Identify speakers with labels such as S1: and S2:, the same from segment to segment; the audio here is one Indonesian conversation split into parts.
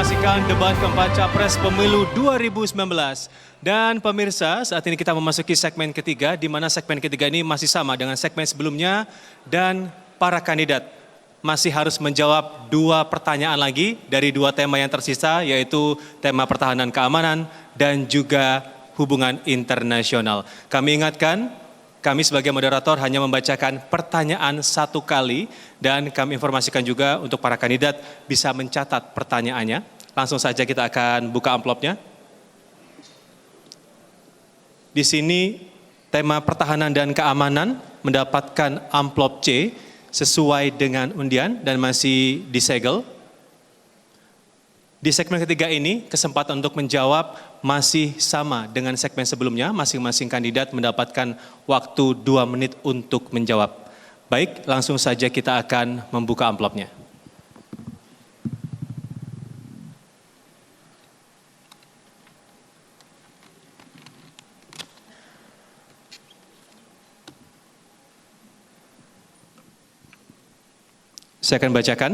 S1: menyaksikan debat keempat Capres Pemilu 2019. Dan pemirsa, saat ini kita memasuki segmen ketiga, di mana segmen ketiga ini masih sama dengan segmen sebelumnya. Dan para kandidat masih harus menjawab dua pertanyaan lagi dari dua tema yang tersisa, yaitu tema pertahanan keamanan dan juga hubungan internasional. Kami ingatkan, kami sebagai moderator hanya membacakan pertanyaan satu kali dan kami informasikan juga untuk para kandidat bisa mencatat pertanyaannya. Langsung saja kita akan buka amplopnya. Di sini tema pertahanan dan keamanan mendapatkan amplop C sesuai dengan undian dan masih disegel. Di segmen ketiga ini, kesempatan untuk menjawab masih sama dengan segmen sebelumnya. Masing-masing kandidat mendapatkan waktu 2 menit untuk menjawab. Baik, langsung saja kita akan membuka amplopnya. Saya akan bacakan.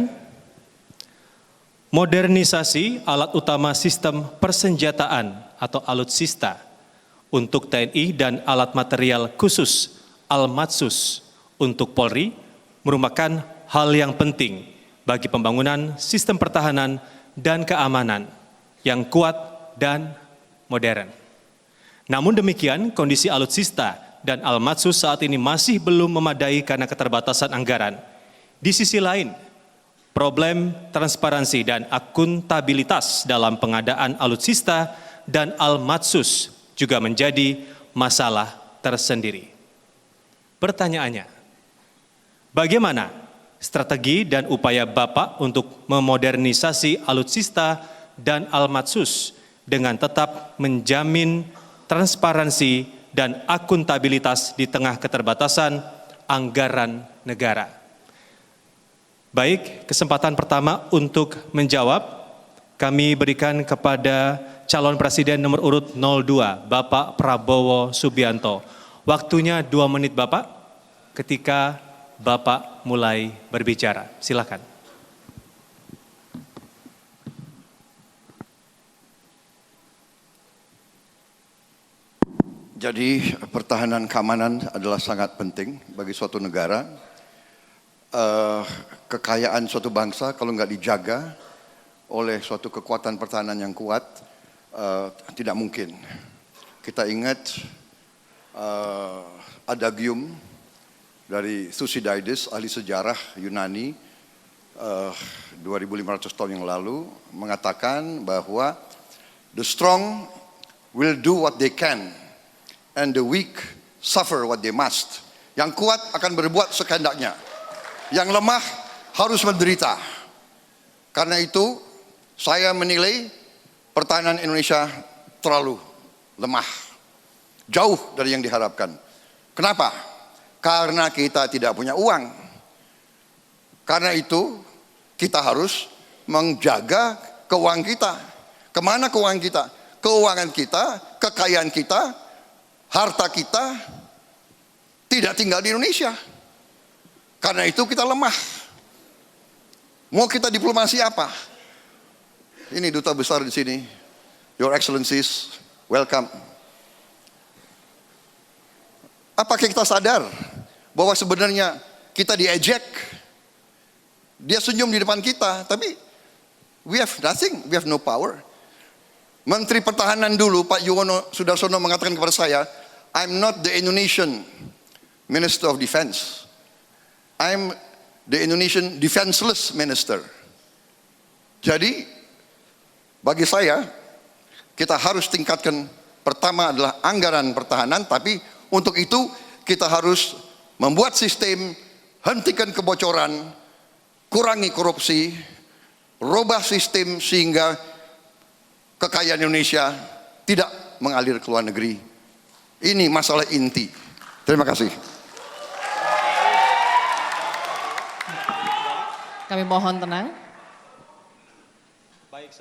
S1: Modernisasi alat utama sistem persenjataan atau alutsista untuk TNI dan alat material khusus Almatsus untuk Polri merupakan hal yang penting bagi pembangunan sistem pertahanan dan keamanan yang kuat dan modern. Namun demikian, kondisi alutsista dan Almatsus saat ini masih belum memadai karena keterbatasan anggaran. Di sisi lain, problem transparansi dan akuntabilitas dalam pengadaan alutsista dan Almatsus juga menjadi masalah tersendiri. Pertanyaannya, bagaimana strategi dan upaya Bapak untuk memodernisasi alutsista dan Almatsus dengan tetap menjamin transparansi dan akuntabilitas di tengah keterbatasan anggaran negara? Baik, kesempatan pertama untuk menjawab kami berikan kepada calon presiden nomor urut 02, Bapak Prabowo Subianto. Waktunya 2 menit Bapak, ketika Bapak mulai berbicara. Silakan.
S2: Jadi pertahanan keamanan adalah sangat penting bagi suatu negara. Kekayaan suatu bangsa kalau nggak dijaga oleh suatu kekuatan pertahanan yang kuat, tidak mungkin. Kita ingat adagium dari Thucydides, ahli sejarah Yunani, 2500 tahun yang lalu, mengatakan bahwa the strong will do what they can and the weak suffer what they must. Yang kuat akan berbuat sekehendaknya, yang lemah harus menderita. Karena itu saya menilai pertahanan Indonesia terlalu lemah, jauh dari yang diharapkan. Kenapa? Karena kita tidak punya uang. Karena itu kita harus menjaga keuangan kita. Kemana keuangan kita? Keuangan kita, kekayaan kita, harta kita tidak tinggal di Indonesia. Karena itu kita lemah. Mau kita diplomasi apa? Ini duta besar di sini. Your Excellencies, welcome. Apakah kita sadar bahwa sebenarnya kita diejek? Dia senyum di depan kita, tapi we have nothing, we have no power. Menteri Pertahanan dulu, Pak Yuwono Sudarsono mengatakan kepada saya, I'm not the Indonesian Minister of Defense. I'm the Indonesian Defenseless Minister. Jadi, bagi saya, kita harus tingkatkan, pertama adalah anggaran pertahanan, tapi untuk itu kita harus membuat sistem, hentikan kebocoran, kurangi korupsi, rubah sistem sehingga kekayaan Indonesia tidak mengalir ke luar negeri. Ini masalah inti. Terima kasih.
S3: Kami mohon tenang.
S1: Baik,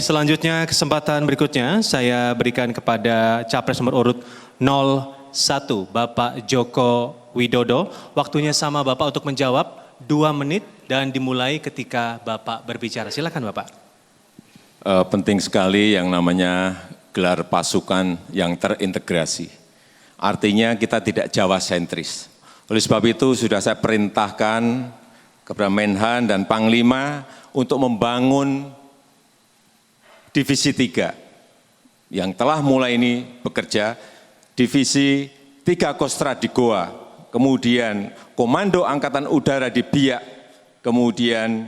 S1: selanjutnya kesempatan berikutnya saya berikan kepada Capres nomor urut 01, Bapak Joko Widodo. Waktunya sama Bapak untuk menjawab 2 menit dan dimulai ketika Bapak berbicara. Silakan Bapak.
S3: Penting sekali yang namanya gelar pasukan yang terintegrasi. Artinya kita tidak Jawa sentris. Oleh sebab itu sudah saya perintahkan kepada Menhan dan Panglima untuk membangun Divisi 3 yang telah mulai ini bekerja, Divisi 3 Kostra di Goa, kemudian Komando Angkatan Udara di Biak, kemudian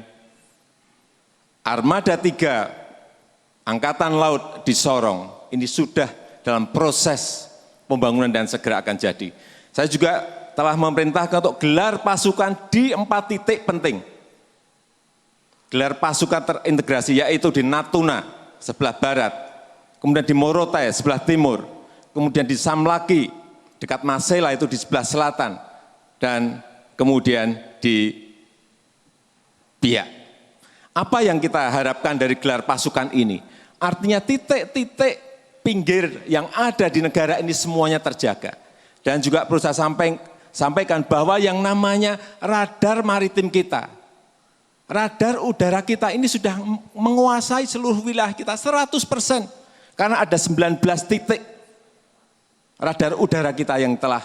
S3: Armada 3 Angkatan Laut di Sorong. Ini sudah dalam proses pembangunan dan segera akan jadi. Saya juga telah memerintahkan untuk gelar pasukan di 4 titik penting. Gelar pasukan terintegrasi yaitu di Natuna sebelah barat, kemudian di Morotai sebelah timur, kemudian di Samlaki dekat Masela itu di sebelah selatan, dan kemudian di Biak. Apa yang kita harapkan dari gelar pasukan ini? Artinya titik-titik pinggir yang ada di negara ini semuanya terjaga. Dan juga perlu saya sampaikan bahwa yang namanya radar maritim kita, radar udara kita ini sudah menguasai seluruh wilayah kita 100%. Karena ada 19 titik radar udara kita yang telah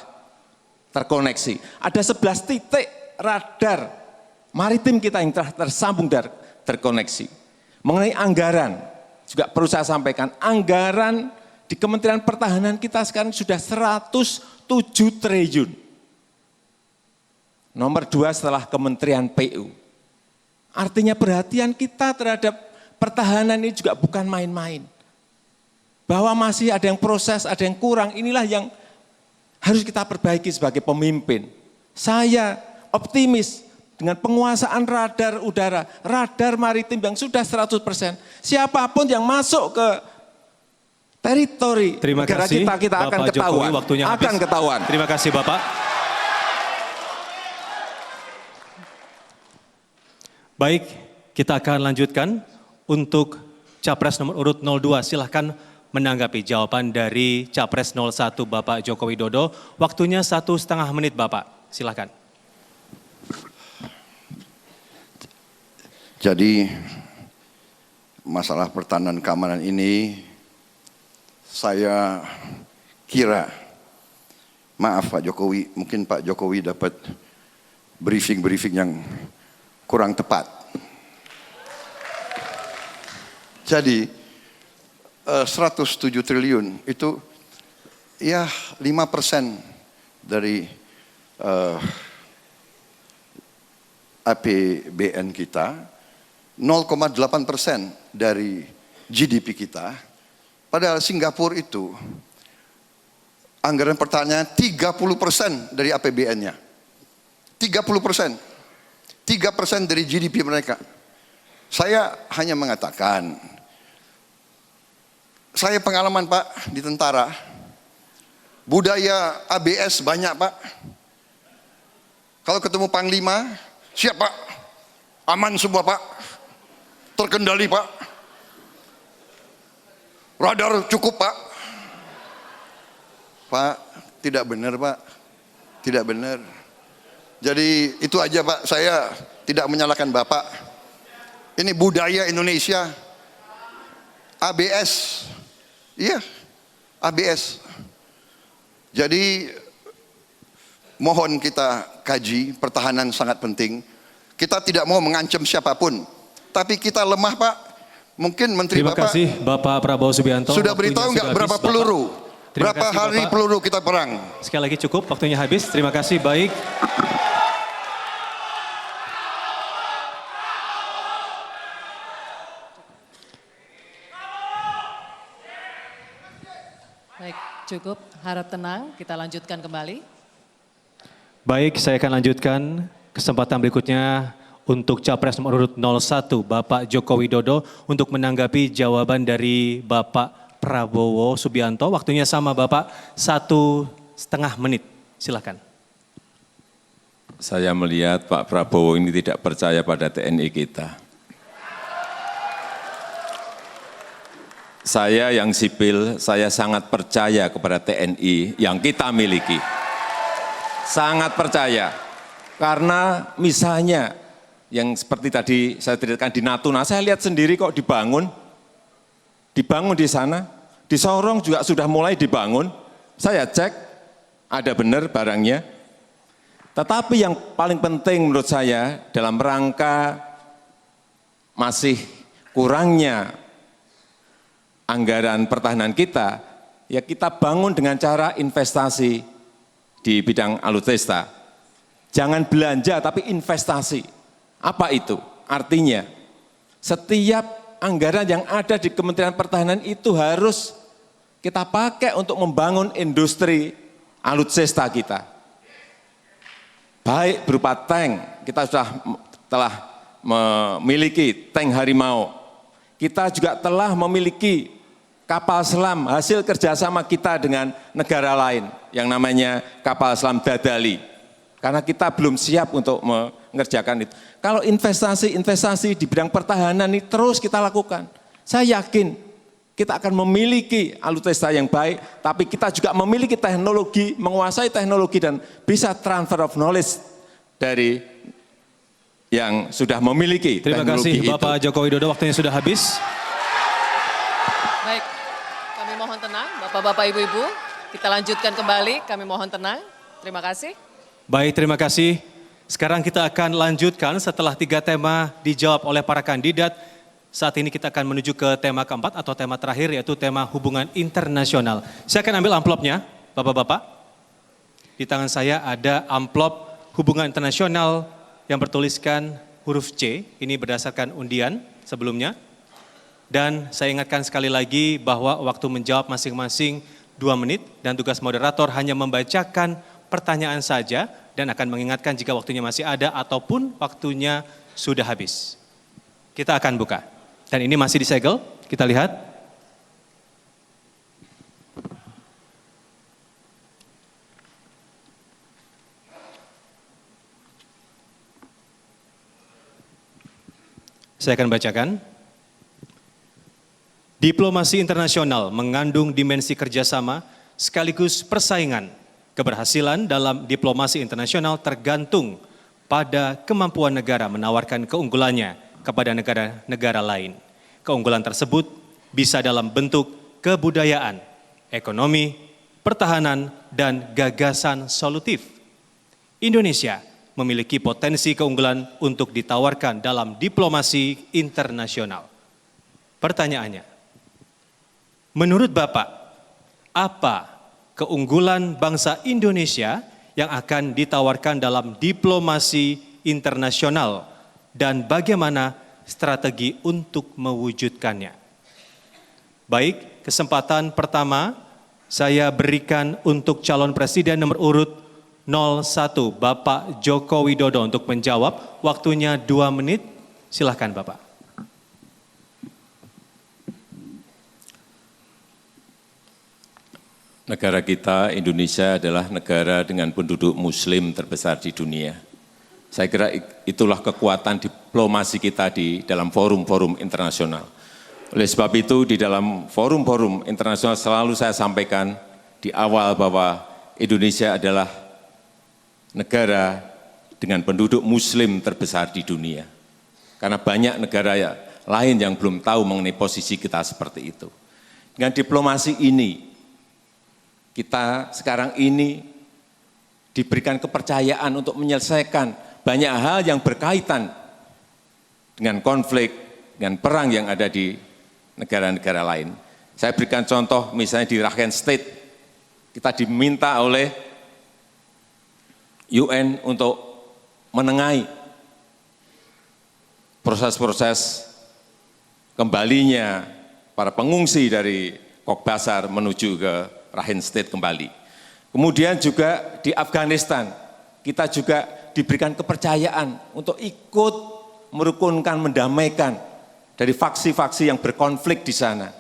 S3: terkoneksi. Ada 11 titik radar maritim kita yang telah tersambung dan terkoneksi. Mengenai anggaran, juga perlu saya sampaikan, anggaran di Kementerian Pertahanan kita sekarang sudah 107 triliun. Nomor 2 setelah Kementerian PU. Artinya perhatian kita terhadap pertahanan ini juga bukan main-main. Bahwa masih ada yang proses, ada yang kurang, inilah yang harus kita perbaiki sebagai pemimpin. Saya optimis dengan penguasaan radar udara, radar maritim yang sudah 100%. Siapapun yang masuk ke teritori negara kita akan
S1: Bapak
S3: ketahuan.
S1: Jokowi, waktunya habis.
S3: Akan ketahuan.
S1: Terima kasih Bapak. Baik, kita akan lanjutkan untuk Capres nomor urut 02. Silahkan menanggapi jawaban dari Capres 01 Bapak Joko Widodo. Waktunya 1,5 menit Bapak, silahkan.
S2: Jadi masalah pertahanan keamanan ini saya kira, maaf Pak Jokowi, mungkin Pak Jokowi dapat briefing yang kurang tepat. Jadi 107 triliun itu ya 5% dari APBN kita, 0,8% dari GDP kita. Padahal Singapura itu anggaran pertahanan 30% dari APBN-nya. 30%. 3% dari GDP mereka. Saya hanya mengatakan, saya pengalaman Pak di tentara, budaya ABS banyak Pak. Kalau ketemu Panglima, siap Pak, aman semua Pak, terkendali Pak, radar cukup Pak. Pak, tidak benar Pak, tidak benar. Jadi itu aja Pak, saya tidak menyalahkan Bapak. Ini budaya Indonesia, ABS, iya ABS. Jadi mohon kita kaji, pertahanan sangat penting. Kita tidak mau mengancam siapapun, tapi kita lemah Pak. Mungkin Menteri
S1: Terima
S2: Bapak
S1: kasih Bapak Prabowo Subianto.
S2: sudah beritahu nggak berapa peluru, berapa hari peluru kita perang.
S1: Sekali lagi cukup, waktunya habis. Terima kasih, baik.
S4: Baik, cukup. Harap tenang, kita lanjutkan kembali.
S1: Baik, saya akan lanjutkan kesempatan berikutnya untuk Capres nomor urut 01, Bapak Joko Widodo, untuk menanggapi jawaban dari Bapak Prabowo Subianto. Waktunya sama Bapak, 1,5 menit. Silakan.
S3: Saya melihat Pak Prabowo ini tidak percaya pada TNI kita. Saya yang sipil, saya sangat percaya kepada TNI yang kita miliki. Sangat percaya. Karena misalnya yang seperti tadi saya ceritakan di Natuna, saya lihat sendiri kok dibangun di sana, di Sorong juga sudah mulai dibangun, saya cek, ada benar barangnya. Tetapi yang paling penting menurut saya dalam rangka masih kurangnya anggaran pertahanan kita, ya kita bangun dengan cara investasi di bidang alutsista. Jangan belanja tapi investasi. Apa itu? Artinya setiap anggaran yang ada di Kementerian Pertahanan itu harus kita pakai untuk membangun industri alutsista kita. Baik berupa tank, kita telah memiliki tank Harimau. Kita juga telah memiliki kapal selam hasil kerjasama kita dengan negara lain yang namanya kapal selam Dadali. Karena kita belum siap untuk mengerjakan itu. Kalau investasi di bidang pertahanan ini terus kita lakukan, saya yakin kita akan memiliki alutsista yang baik, tapi kita juga memiliki teknologi, menguasai teknologi dan bisa transfer of knowledge dari yang sudah memiliki
S1: Terima
S3: teknologi
S1: kasih Bapak
S3: itu.
S1: Joko Widodo, waktunya sudah habis.
S4: Baik, kami mohon tenang, Bapak-Bapak, Ibu-Ibu. Kita lanjutkan kembali, kami mohon tenang. Terima kasih.
S1: Baik, terima kasih. Sekarang kita akan lanjutkan setelah 3 tema dijawab oleh para kandidat. Saat ini kita akan menuju ke tema keempat atau tema terakhir, yaitu tema hubungan internasional. Saya akan ambil amplopnya, Bapak-Bapak. Di tangan saya ada amplop hubungan internasional yang bertuliskan huruf C. Ini berdasarkan undian sebelumnya. Dan saya ingatkan sekali lagi bahwa waktu menjawab masing-masing 2 menit dan tugas moderator hanya membacakan pertanyaan saja dan akan mengingatkan jika waktunya masih ada ataupun waktunya sudah habis. Kita akan buka. Dan ini masih disegel, kita lihat. Saya akan bacakan. Diplomasi internasional mengandung dimensi kerjasama sekaligus persaingan. Keberhasilan dalam diplomasi internasional tergantung pada kemampuan negara menawarkan keunggulannya kepada negara-negara lain. Keunggulan tersebut bisa dalam bentuk kebudayaan, ekonomi, pertahanan, dan gagasan solutif. Indonesia memiliki potensi keunggulan untuk ditawarkan dalam diplomasi internasional. Pertanyaannya, menurut Bapak, apa keunggulan bangsa Indonesia yang akan ditawarkan dalam diplomasi internasional dan bagaimana strategi untuk mewujudkannya? Baik, kesempatan pertama saya berikan untuk calon presiden nomor urut 01, Bapak Joko Widodo untuk menjawab. Waktunya 2 menit, silahkan Bapak.
S3: Negara kita, Indonesia adalah negara dengan penduduk muslim terbesar di dunia. Saya kira itulah kekuatan diplomasi kita di dalam forum-forum internasional. Oleh sebab itu di dalam forum-forum internasional selalu saya sampaikan di awal bahwa Indonesia adalah negara dengan penduduk muslim terbesar di dunia. Karena banyak negara lain yang belum tahu mengenai posisi kita seperti itu. Dengan diplomasi ini, kita sekarang ini diberikan kepercayaan untuk menyelesaikan banyak hal yang berkaitan dengan konflik, dengan perang yang ada di negara-negara lain. Saya berikan contoh misalnya di Rakhine State, kita diminta oleh UN untuk menengahi proses-proses kembalinya para pengungsi dari Koxbazar menuju ke Rakhine State kembali. Kemudian juga di Afghanistan, kita juga diberikan kepercayaan untuk ikut merukunkan, mendamaikan dari faksi-faksi yang berkonflik di sana.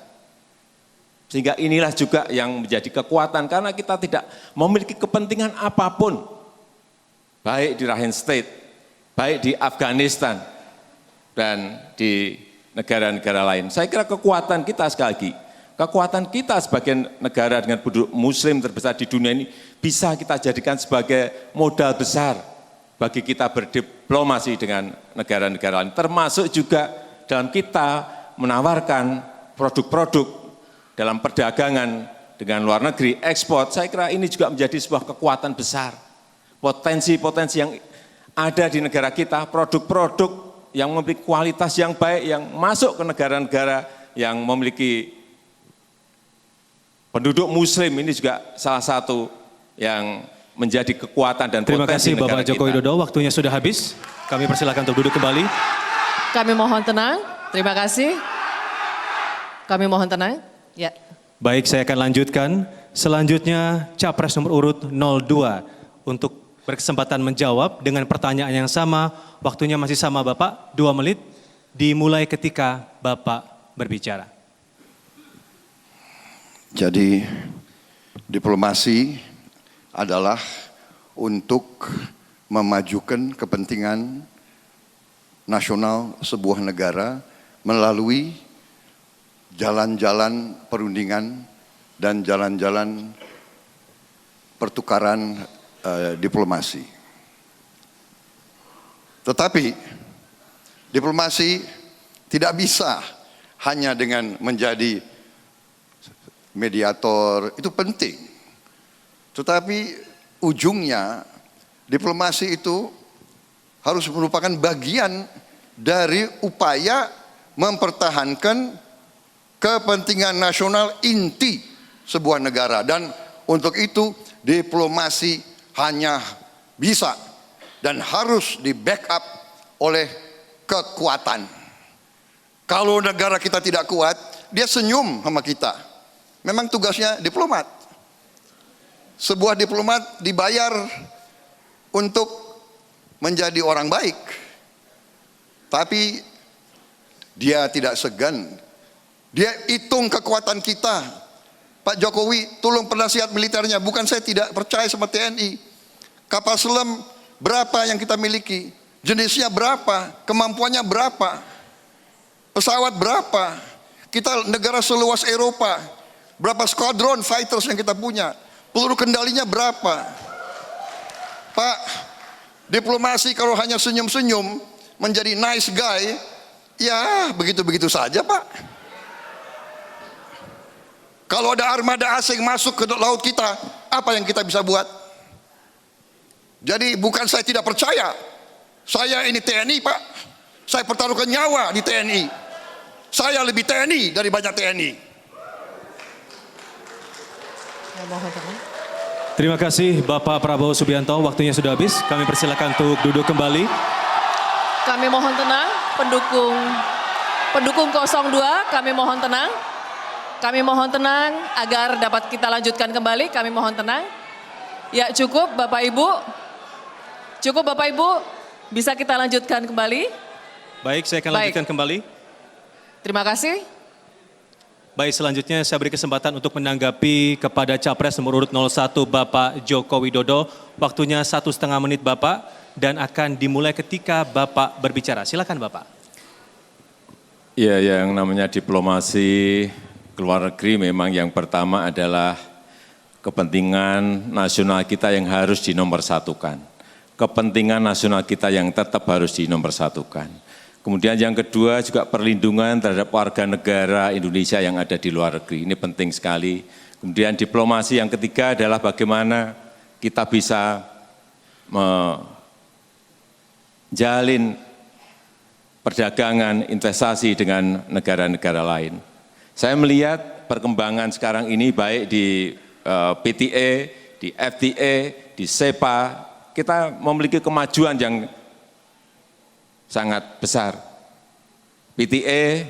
S3: Sehingga inilah juga yang menjadi kekuatan karena kita tidak memiliki kepentingan apapun, baik di Rakhine State, baik di Afghanistan, dan di negara-negara lain. Saya kira kekuatan kita sekali lagi, kekuatan kita sebagai negara dengan penduduk muslim terbesar di dunia ini bisa kita jadikan sebagai modal besar bagi kita berdiplomasi dengan negara-negara lain, termasuk juga dalam kita menawarkan produk-produk dalam perdagangan dengan luar negeri, ekspor. Saya kira ini juga menjadi sebuah kekuatan besar. Potensi-potensi yang ada di negara kita, produk-produk yang memiliki kualitas yang baik, yang masuk ke negara-negara yang memiliki penduduk muslim, ini juga salah satu yang menjadi kekuatan dan
S1: Terima
S3: potensi
S1: kasih
S3: negara
S1: Bapak Joko
S3: kita.
S1: Widodo, waktunya sudah habis. Kami persilakan untuk duduk kembali.
S4: Kami mohon tenang. Terima kasih. Kami mohon tenang. Ya.
S1: Baik, saya akan lanjutkan. Selanjutnya Capres nomor urut 02 untuk berkesempatan menjawab dengan pertanyaan yang sama. Waktunya masih sama Bapak, 2 menit. Dimulai ketika Bapak berbicara.
S2: Jadi diplomasi adalah untuk memajukan kepentingan nasional sebuah negara melalui jalan-jalan perundingan dan jalan-jalan pertukaran diplomasi. Tetapi diplomasi tidak bisa hanya dengan menjadi mediator, itu penting. Tetapi ujungnya diplomasi itu harus merupakan bagian dari upaya mempertahankan kepentingan nasional inti sebuah negara. Dan untuk itu diplomasi hanya bisa dan harus di backup oleh kekuatan. Kalau negara kita tidak kuat, dia senyum sama kita. Memang tugasnya diplomat. Sebuah diplomat dibayar untuk menjadi orang baik. Tapi dia tidak segan. Dia hitung kekuatan kita. Pak Jokowi, tolong penasihat militernya. Bukan saya tidak percaya sama TNI. Kapal selam berapa yang kita miliki? Jenisnya berapa? Kemampuannya berapa? Pesawat berapa? Kita negara seluas Eropa. Berapa squadron fighters yang kita punya? Peluru kendalinya berapa? Pak, diplomasi kalau hanya senyum-senyum menjadi nice guy, ya begitu-begitu saja Pak. Kalau ada armada asing masuk ke laut kita, apa yang kita bisa buat? Jadi bukan saya tidak percaya, saya ini TNI Pak, saya pertaruhkan nyawa di TNI. Saya lebih TNI dari banyak TNI.
S4: Mohon tenang.
S1: Terima kasih Bapak Prabowo Subianto, waktunya sudah habis. Kami persilakan untuk duduk kembali.
S4: Kami mohon tenang, pendukung 02, kami mohon tenang. Kami mohon tenang agar dapat kita lanjutkan kembali, kami mohon tenang. Ya cukup Bapak Ibu, bisa kita lanjutkan kembali.
S1: Baik, saya akan lanjutkan kembali.
S4: Terima kasih.
S1: Baik, selanjutnya saya beri kesempatan untuk menanggapi kepada Capres nomor urut 01 Bapak Joko Widodo. Waktunya 1,5 menit Bapak dan akan dimulai ketika Bapak berbicara. Silakan Bapak.
S3: Ya, yang namanya diplomasi keluar negeri memang yang pertama adalah kepentingan nasional kita yang harus dinomorsatukan. Kepentingan nasional kita yang tetap harus dinomorsatukan. Kemudian yang kedua juga perlindungan terhadap warga negara Indonesia yang ada di luar negeri. Ini penting sekali. Kemudian diplomasi yang ketiga adalah bagaimana kita bisa menjalin perdagangan, investasi dengan negara-negara lain. Saya melihat perkembangan sekarang ini baik di PTA, di FTA, di SEPA, kita memiliki kemajuan yang sangat besar. PTA,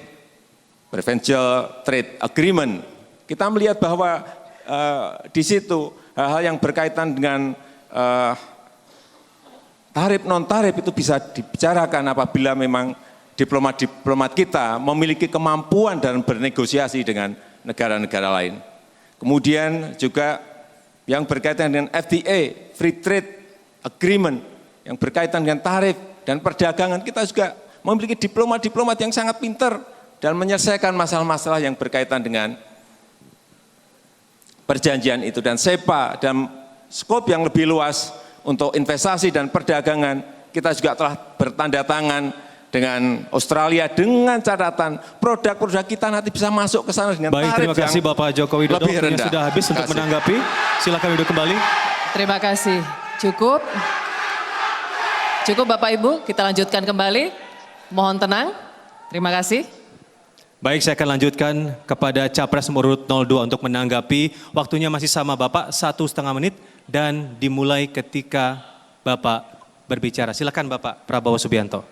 S3: Preferential Trade Agreement, kita melihat bahwa di situ hal-hal yang berkaitan dengan tarif non-tarif itu bisa dibicarakan apabila memang diplomat-diplomat kita memiliki kemampuan dan bernegosiasi dengan negara-negara lain. Kemudian juga yang berkaitan dengan FTA, Free Trade Agreement, yang berkaitan dengan tarif dan perdagangan, kita juga memiliki diplomat-diplomat yang sangat pintar dan menyelesaikan masalah-masalah yang berkaitan dengan perjanjian itu. Dan SEPA dan skop yang lebih luas untuk investasi dan perdagangan, kita juga telah bertanda tangan dengan Australia dengan catatan produk-produk kita nanti bisa masuk ke sana dengan
S1: Baik,
S3: tarif
S1: terima kasih
S3: yang
S1: Bapak Joko Widodo.
S3: lebih
S1: Waktunya
S3: rendah.
S1: sudah habis untuk
S3: Terima kasih.
S1: menanggapi. Silakan duduk kembali.
S4: Terima kasih. Cukup. Cukup Bapak Ibu, kita lanjutkan kembali. Mohon tenang. Terima kasih.
S1: Baik, saya akan lanjutkan kepada Capres nomor urut 02 untuk menanggapi. Waktunya masih sama Bapak, 1,5 menit dan dimulai ketika Bapak berbicara. Silakan Bapak Prabowo Subianto.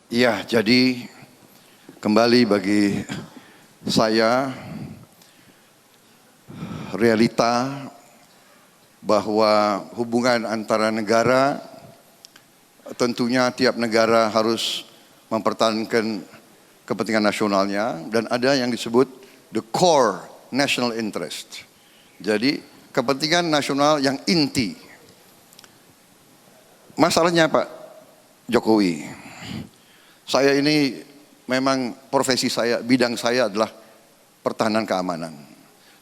S2: Iya, jadi kembali bagi saya realita bahwa hubungan antara negara, tentunya tiap negara harus mempertahankan kepentingan nasionalnya dan ada yang disebut the core national interest. Jadi kepentingan nasional yang inti. Masalahnya Pak Jokowi, saya ini memang profesi saya, bidang saya adalah pertahanan keamanan.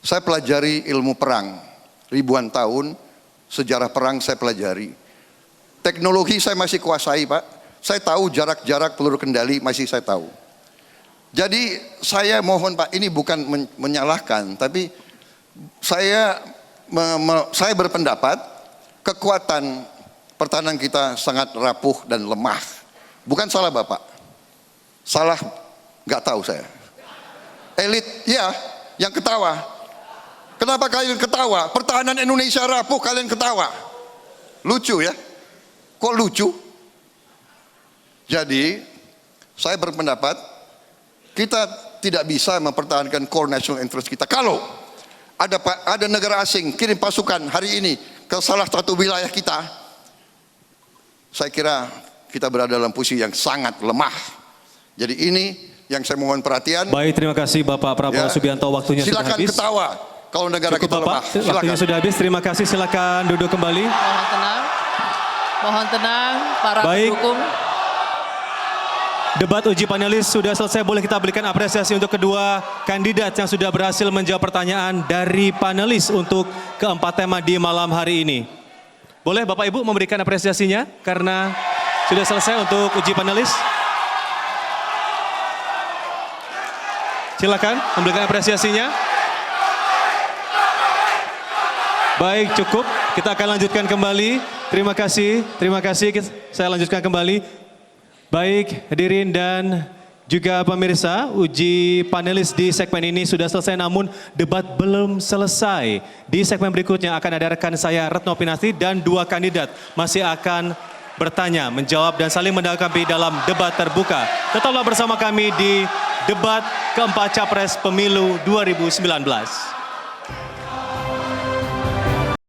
S2: Saya pelajari ilmu perang, ribuan tahun, sejarah perang saya pelajari. Teknologi saya masih kuasai Pak, saya tahu jarak-jarak peluru kendali masih saya tahu. Jadi saya mohon Pak, ini bukan menyalahkan, tapi saya berpendapat kekuatan pertahanan kita sangat rapuh dan lemah. Bukan salah Bapak, salah nggak tahu saya. Elit, ya, yang ketawa. Kenapa kalian ketawa? Pertahanan Indonesia rapuh, kalian ketawa. Lucu ya? Kok lucu? Jadi, saya berpendapat kita tidak bisa mempertahankan core national interest kita kalau ada negara asing kirim pasukan hari ini ke salah satu wilayah kita. Saya kira kita berada dalam posisi yang sangat lemah. Jadi ini yang saya mohon perhatian.
S1: Baik, terima kasih Bapak Prabowo Subianto. Waktunya sudah
S2: Silakan
S1: habis.
S2: ketawa kalau negara
S1: Cukup
S2: kita
S1: Bapak,
S2: lemah. Silakan.
S1: waktunya sudah habis. Terima kasih, silakan duduk kembali.
S4: Mohon tenang. Mohon tenang para
S1: Baik.
S4: pendukung.
S1: Debat uji panelis sudah selesai, boleh kita berikan apresiasi untuk kedua kandidat yang sudah berhasil menjawab pertanyaan dari panelis untuk keempat tema di malam hari ini. Boleh Bapak Ibu memberikan apresiasinya karena sudah selesai untuk uji panelis. Silakan memberikan apresiasinya. Baik, cukup. Kita akan lanjutkan kembali. Terima kasih. Saya lanjutkan kembali. Baik, hadirin dan juga pemirsa, uji panelis di segmen ini sudah selesai namun debat belum selesai. Di segmen berikutnya akan ada rekan saya Retno Pinasti dan dua kandidat masih akan bertanya, menjawab dan saling menanggapi dalam debat terbuka. Tetaplah bersama kami di debat keempat Capres Pemilu 2019.